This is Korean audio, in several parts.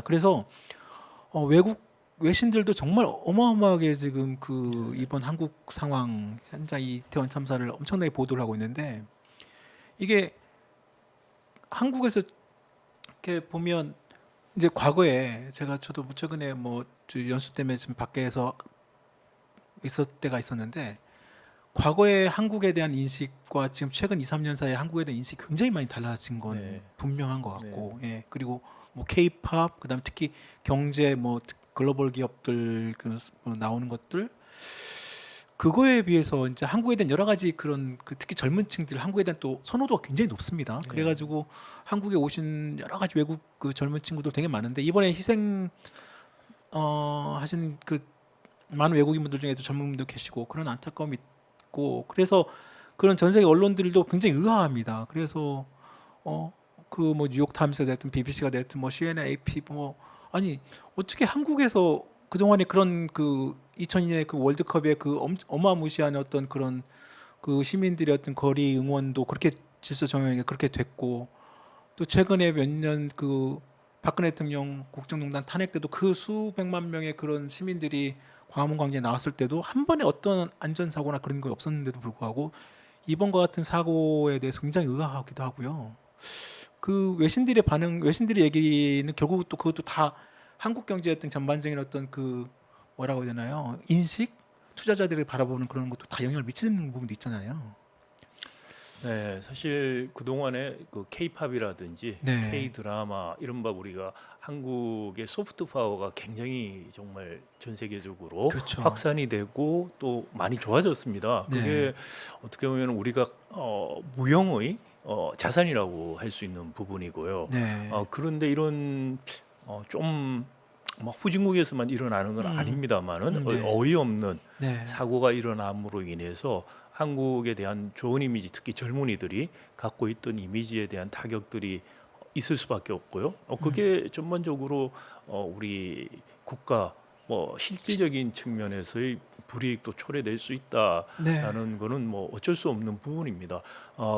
그래서 외국 외신들도 정말 어마어마하게 지금 이번 한국 상황 현장 이태원 참사를 엄청나게 보도를 하고 있는데 이게 한국에서 이렇게 보면 이제 과거에 저도 최근에 연수 때문에 지금 밖에서 있을 때가 있었는데 과거에 한국에 대한 인식과 지금 최근 2, 3년 사이에 한국에 대한 인식이 굉장히 많이 달라진 건 네. 분명한 것 같고, 예. 그리고 K-팝, 그다음에 특히 경제 글로벌 기업들 나오는 것들 그거에 비해서 이제 한국에 대한 여러 가지 그런 특히 젊은 층들 한국에 대한 또 선호도가 굉장히 높습니다. 그래가지고 한국에 오신 여러 가지 외국 젊은 친구도 되게 많은데 이번에 희생 하신 많은 외국인분들 중에도 젊은 분도 계시고 그런 안타까움이 있고 그래서 그런 전 세계 언론들도 굉장히 의아합니다. 그래서 뉴욕 타임스가 됐든 BBC가 됐든 CNN, AP 아니 어떻게 한국에서 그동안에 그런 2002년에 월드컵에 어마무시한 어떤 그런 시민들의 어떤 거리 응원도 그렇게 질서 정연하게 그렇게 됐고 또 최근에 몇 년 박근혜 대통령 국정농단 탄핵 때도 수백만 명의 그런 시민들이 광화문 광장에 나왔을 때도 한 번에 어떤 안전사고나 그런 거 없었는데도 불구하고 이번과 같은 사고에 대해서 굉장히 의아하기도 하고요. 외신들의 반응, 외신들의 얘기는 결국 또 그것도 다 한국 경제의 어떤 전반적인 어떤 뭐라고 해야 되나요? 인식? 투자자들을 바라보는 그런 것도 다 영향을 미치는 부분도 있잖아요. 네, 사실 그동안에 K-팝이라든지 네. K-드라마 이른바 우리가 한국의 소프트 파워가 굉장히 정말 전 세계적으로 그렇죠. 확산이 되고 또 많이 좋아졌습니다. 네. 그게 어떻게 보면 우리가 무형의 자산이라고 할 수 있는 부분이고요. 네. 그런데 이런 좀 후진국에서만 일어나는 건 아닙니다만은 네. 어이없는 네. 사고가 일어남으로 인해서 한국에 대한 좋은 이미지, 특히 젊은이들이 갖고 있던 이미지에 대한 타격들이 있을 수밖에 없고요. 그게 전반적으로 우리 국가 실질적인 측면에서의 불이익도 초래될 수 있다라는 거는 어쩔 수 없는 부분입니다.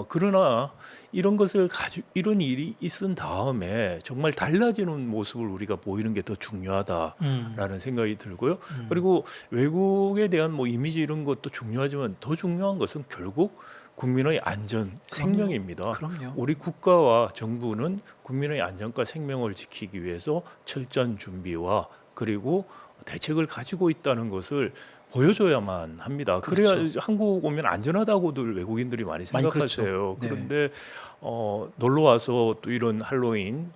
그러나 이런 것을 이런 일이 있은 다음에 정말 달라지는 모습을 우리가 보이는 게 더 중요하다라는 생각이 들고요. 그리고 외국에 대한 이미지 이런 것도 중요하지만 더 중요한 것은 결국 국민의 안전, 생명입니다. 그럼요. 우리 국가와 정부는 국민의 안전과 생명을 지키기 위해서 철저한 준비와 그리고 대책을 가지고 있다는 것을 보여줘야만 합니다. 그래야 그렇죠. 한국 오면 안전하다고들 외국인들이 많이 생각하세요. 그렇죠. 네. 그런데 놀러 와서 또 이런 할로윈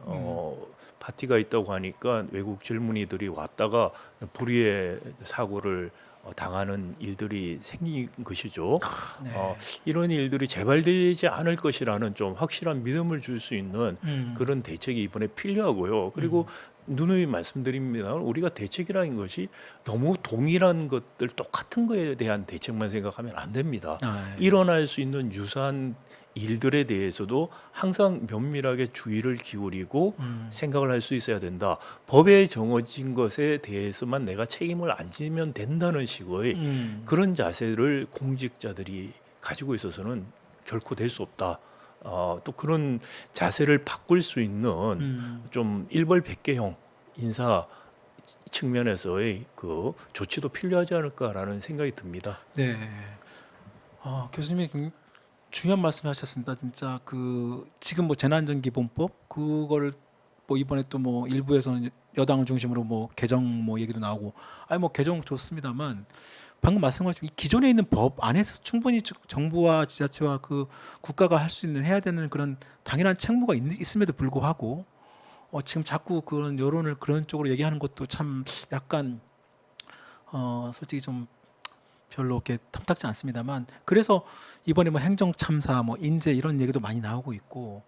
파티가 있다고 하니까 외국 젊은이들이 왔다가 불의의 사고를 당하는 일들이 생긴 것이죠. 네. 이런 일들이 재발되지 않을 것이라는 좀 확실한 믿음을 줄 수 있는 그런 대책이 이번에 필요하고요. 그리고 누누이 말씀드립니다. 우리가 대책이라는 것이 너무 동일한 것들 똑같은 거에 대한 대책만 생각하면 안 됩니다. 일어날 수 있는 유사한 일들에 대해서도 항상 면밀하게 주의를 기울이고 생각을 할 수 있어야 된다. 법에 정해진 것에 대해서만 내가 책임을 안 지면 된다는 식의 그런 자세를 공직자들이 가지고 있어서는 결코 될 수 없다. 또 그런 자세를 바꿀 수 있는 좀 일벌백계형 인사 측면에서의 조치도 필요하지 않을까라는 생각이 듭니다. 네. 교수님이 중요한 말씀하셨습니다. 진짜 지금 재난안전기본법 그거를 이번에 또 일부에서는 여당을 중심으로 개정 얘기도 나오고 개정 좋습니다만 방금 말씀하신 이 기존에 있는 법 안에서 충분히 정부와 지자체와 국가가 할 수 있는 해야 되는 그런 당연한 책무가 있음에도 불구하고 지금 자꾸 그런 여론을 그런 쪽으로 얘기하는 것도 참 약간 솔직히 좀 별로 이렇게 탐탁지 않습니다만 그래서 이번에 행정 참사 인재 이런 얘기도 많이 나오고 있고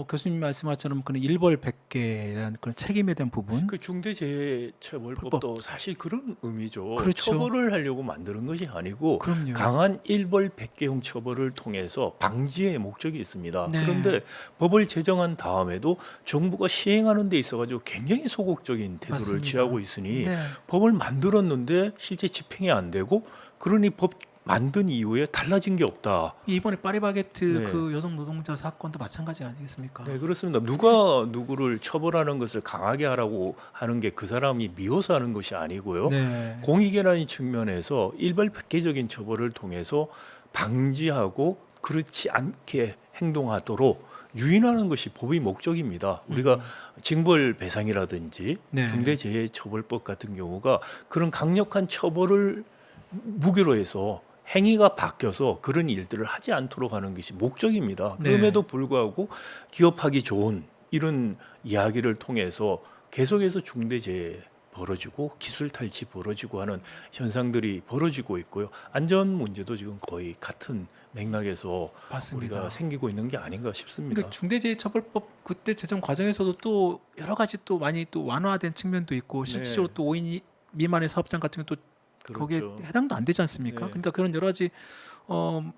교수님 말씀하처럼 그런 일벌백계라는 그런 책임에 대한 부분 그 중대재해처벌법도 사실 그런 의미죠. 그렇죠. 처벌을 하려고 만드는 것이 아니고 그럼요. 강한 일벌백계형 처벌을 통해서 방지의 목적이 있습니다. 네. 그런데 법을 제정한 다음에도 정부가 시행하는 데 있어가지고 굉장히 소극적인 태도를 맞습니다. 취하고 있으니 네. 법을 만들었는데 실제 집행이 안 되고 그러니 법 만든 이후에 달라진 게 없다. 이번에 파리바게트 네. 그 여성 노동자 사건도 마찬가지 아니겠습니까? 네, 그렇습니다. 누가 누구를 처벌하는 것을 강하게 하라고 하는 게 그 사람이 미워서 하는 것이 아니고요. 네. 공익이라는 측면에서 일괄백계적인 처벌을 통해서 방지하고 그렇지 않게 행동하도록 유인하는 것이 법의 목적입니다. 우리가 징벌 배상이라든지 네. 중대재해처벌법 같은 경우가 그런 강력한 처벌을 무기로 해서 행위가 바뀌어서 그런 일들을 하지 않도록 하는 것이 목적입니다. 네. 그럼에도 불구하고 기업하기 좋은 이런 이야기를 통해서 계속해서 중대재해 벌어지고 기술 탈취 벌어지고 하는 현상들이 벌어지고 있고요. 안전 문제도 지금 거의 같은 맥락에서 맞습니다. 우리가 생기고 있는 게 아닌가 싶습니다. 그러니까 중대재해처벌법 그때 제정 과정에서도 또 여러 가지 또 많이 또 완화된 측면도 있고 실질적으로 네. 또 5인 미만의 사업장 같은 경우 또 거기에 그렇죠. 해당도 안 되지 않습니까? 네. 그러니까 그런 여러 가지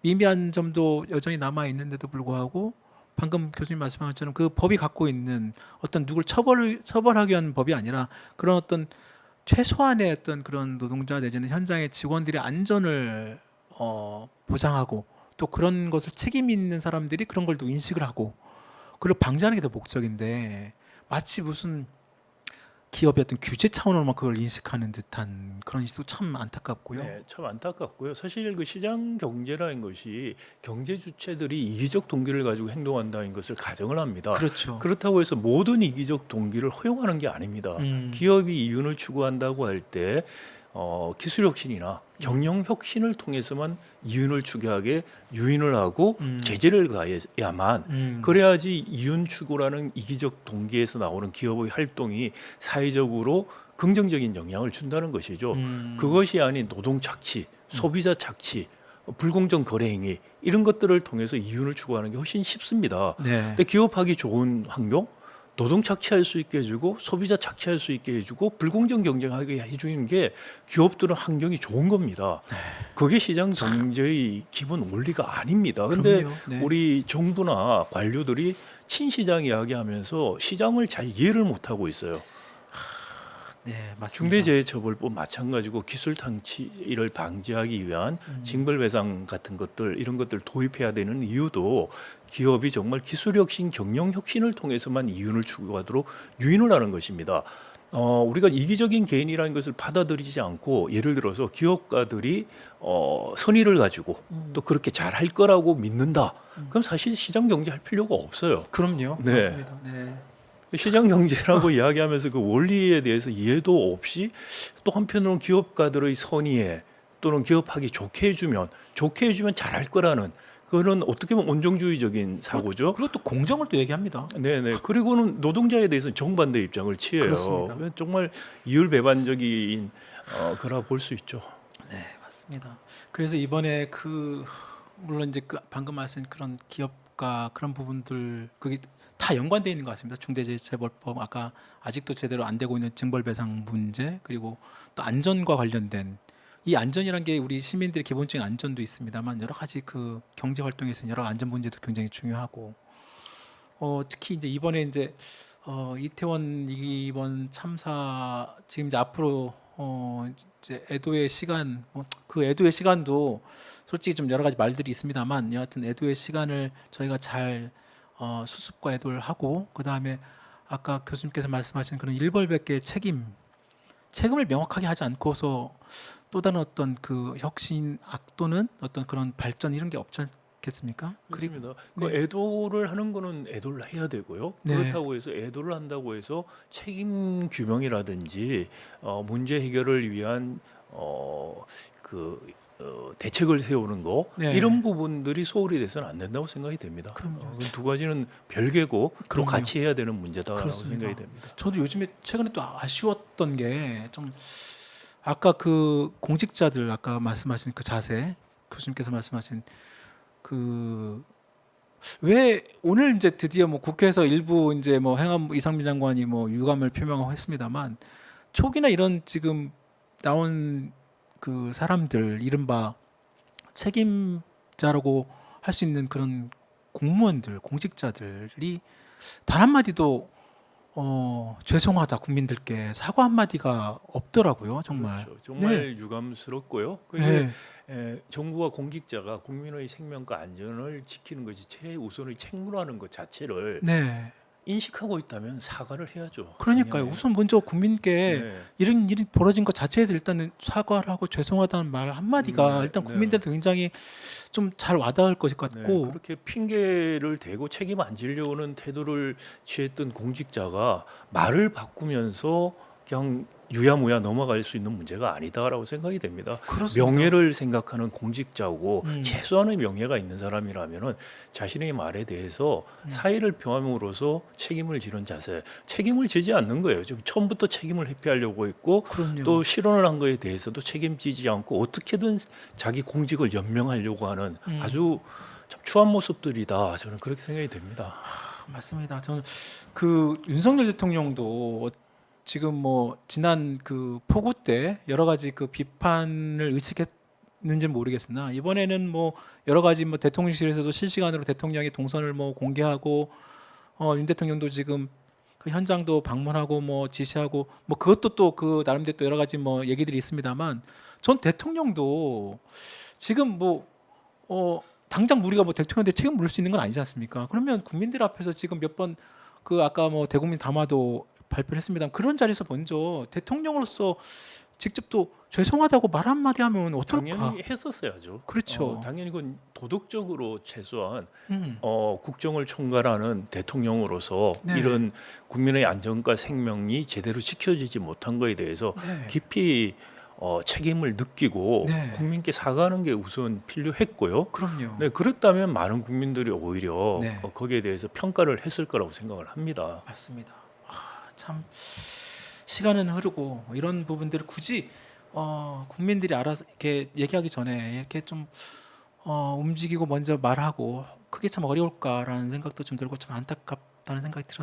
미미한 점도 여전히 남아 있는데도 불구하고 방금 교수님 말씀한 것처럼 그 법이 갖고 있는 어떤 누굴 처벌하기 위한 법이 아니라 그런 어떤 최소한의 어떤 그런 노동자 내지는 현장의 직원들의 안전을 보장하고 또 그런 것을 책임 있는 사람들이 그런 걸 또 인식을 하고 그걸 방지하는 게 더 목적인데 마치 무슨 기업의 어떤 규제 차원으로만 그걸 인식하는 듯한 그런 시도 참 안타깝고요. 네, 참 안타깝고요. 사실 그 시장 경제라는 것이 경제 주체들이 이기적 동기를 가지고 행동한다는 것을 가정을 합니다. 그렇죠. 그렇다고 해서 모든 이기적 동기를 허용하는 게 아닙니다. 기업이 이윤을 추구한다고 할 때 기술 혁신이나 경영 혁신을 통해서만 이윤을 추구하게 유인을 하고 제재를 가해야만 그래야지 이윤 추구라는 이기적 동기에서 나오는 기업의 활동이 사회적으로 긍정적인 영향을 준다는 것이죠. 그것이 아닌 노동 착취, 소비자 착취, 불공정 거래 행위 이런 것들을 통해서 이윤을 추구하는 게 훨씬 쉽습니다. 네. 근데 기업하기 좋은 환경, 노동 착취할 수 있게 해주고 소비자 착취할 수 있게 해주고 불공정 경쟁하게 해주는 게 기업들은 환경이 좋은 겁니다. 그게 시장 경제의 기본 원리가 아닙니다. 근데 그럼요. 네. 우리 정부나 관료들이 친시장 이야기하면서 시장을 잘 이해를 못하고 있어요. 네, 맞습니다. 중대재해처벌법 마찬가지고 기술 탐취를 방지하기 위한 징벌배상 같은 것들 이런 것들 도입해야 되는 이유도 기업이 정말 기술혁신, 경영혁신을 통해서만 이윤을 추구하도록 유인을 하는 것입니다. 우리가 이기적인 개인이라는 것을 받아들이지 않고 예를 들어서 기업가들이 선의를 가지고 또 그렇게 잘 할 거라고 믿는다. 그럼 사실 시장 경제할 필요가 없어요. 그럼요. 네. 맞습니다. 네. 시장 경제라고 이야기하면서 그 원리에 대해서 이해도 없이 또 한편으로는 기업가들의 선의에 또는 기업하기 좋게 해주면 잘할 거라는 그거는 어떻게 보면 온정주의적인 사고죠. 그리고 또 공정을 또 얘기합니다. 네네. 그리고는 노동자에 대해서는 정반대 입장을 취해요. 그렇습니다. 정말 이율배반적인 거라 볼 수 있죠. 네, 맞습니다. 그래서 이번에 물론 이제 방금 말씀 그런 기업가 그런 부분들 그게 다 연관되어 있는 것 같습니다. 중대재해처벌법 아까 아직도 제대로 안 되고 있는 징벌배상 문제 그리고 또 안전과 관련된 이 안전이란 게 우리 시민들의 기본적인 안전도 있습니다만 여러 가지 그 경제 활동에서 여러 안전 문제도 굉장히 중요하고 특히 이제 이번에 이제 이태원 이번 참사 지금 이제 앞으로 이제 애도의 시간 그 애도의 시간도 솔직히 좀 여러 가지 말들이 있습니다만 여하튼 애도의 시간을 저희가 잘 수습과 애도를 하고 그 다음에 아까 교수님께서 말씀하신 그런 일벌백계의 책임을 명확하게 하지 않고서 또 다른 어떤 그 혁신 악도는 어떤 그런 발전 이런 게 없지 않겠습니까? 그렇습니다. 네. 그 애도를 하는 거는 애도를 해야 되고요. 네. 그렇다고 해서 애도를 한다고 해서 책임 규명이라든지 문제 해결을 위한 대책을 세우는 거 네. 이런 부분들이 소홀히 돼서는 안 된다고 생각이 됩니다. 그럼요. 두 가지는 별개고 또 그럼요. 같이 해야 되는 문제다라고 그렇습니다. 생각이 됩니다. 저도 요즘에 최근에 또 아쉬웠던 게 좀 아까 그 공직자들 아까 말씀하신 그 자세 교수님께서 말씀하신 그 왜 오늘 이제 드디어 뭐 국회에서 일부 이제 뭐 행안부 이상민 장관이 뭐 유감을 표명하고 했습니다만 초기나 이런 지금 나온 그 사람들 이른바 책임자라고 할 수 있는 그런 공무원들 공직자들이 단 한마디도 죄송하다 국민들께 사과 한마디가 없더라고요, 정말. 그렇죠. 정말 유감스럽고요. 네. 정부와 공직자가 국민의 생명과 안전을 지키는 것이 최우선의 책무라는 것 자체를 네. 인식하고 있다면 사과를 해야죠. 그러니까요. 당연히. 우선 먼저 국민께 네. 이런 일이 벌어진 것 자체에서 일단은 사과를 하고 죄송하다는 말 한마디가 네, 일단 네. 국민들한테 굉장히 좀 잘 와닿을 것 네, 같고. 그렇게 핑계를 대고 책임 안 지려는 태도를 취했던 공직자가 말을 바꾸면서 그냥 유야무야 넘어갈 수 있는 문제가 아니다라고 생각이 됩니다. 그렇습니다. 명예를 생각하는 공직자고 음. 최소한의 명예가 있는 사람이라면은 자신의 말에 대해서 사의를 표함으로써 책임을 지는 자세, 책임을 지지 않는 거예요. 지금 처음부터 책임을 회피하려고 했고 그럼요. 또 실언을 한 거에 대해서도 책임지지 않고 어떻게든 자기 공직을 연명하려고 하는 아주 참 추한 모습들이다. 저는 그렇게 생각이 됩니다. 맞습니다. 저는 그 윤석열 대통령도 지금 뭐 지난 그 폭우 때 여러 가지 그 비판을 의식했는지 는 모르겠으나 이번에는 뭐 여러 가지 뭐 대통령실에서도 실시간으로 대통령의 동선을 뭐 공개하고 윤 대통령도 지금 그 현장도 방문하고 뭐 지시하고 뭐 그것도 또 그 나름대로 또 여러 가지 뭐 얘기들이 있습니다만 전 대통령도 지금 뭐 당장 우리가 뭐 대통령한테 책임 물을 수 있는 건 아니지 않습니까? 그러면 국민들 앞에서 지금 몇 번 그 아까 뭐 대국민 담화도 발표를 했습니다. 그런 자리에서 먼저 대통령으로서 직접 또 죄송하다고 말 한마디 하면 어떨까? 당연히 했었어야죠. 그렇죠. 당연히 그건 도덕적으로 최소한 음. 국정을 총괄하는 대통령으로서 네. 이런 국민의 안전과 생명이 제대로 지켜지지 못한 거에 대해서 네. 깊이 책임을 느끼고 네. 국민께 사과하는 게 우선 필요했고요. 그럼요. 네, 그렇다면 많은 국민들이 오히려 네. 거기에 대해서 평가를 했을 거라고 생각을 합니다. 맞습니다. 참 시간은 흐르고 이런 부분들을 굳이 국민들이 알아서 이렇게 얘기하기 전에 이렇게 좀 움직이고 먼저 말하고 그게 참 어려울까라는 생각도 좀 들고 좀 안타깝다는 생각이 들었습니다.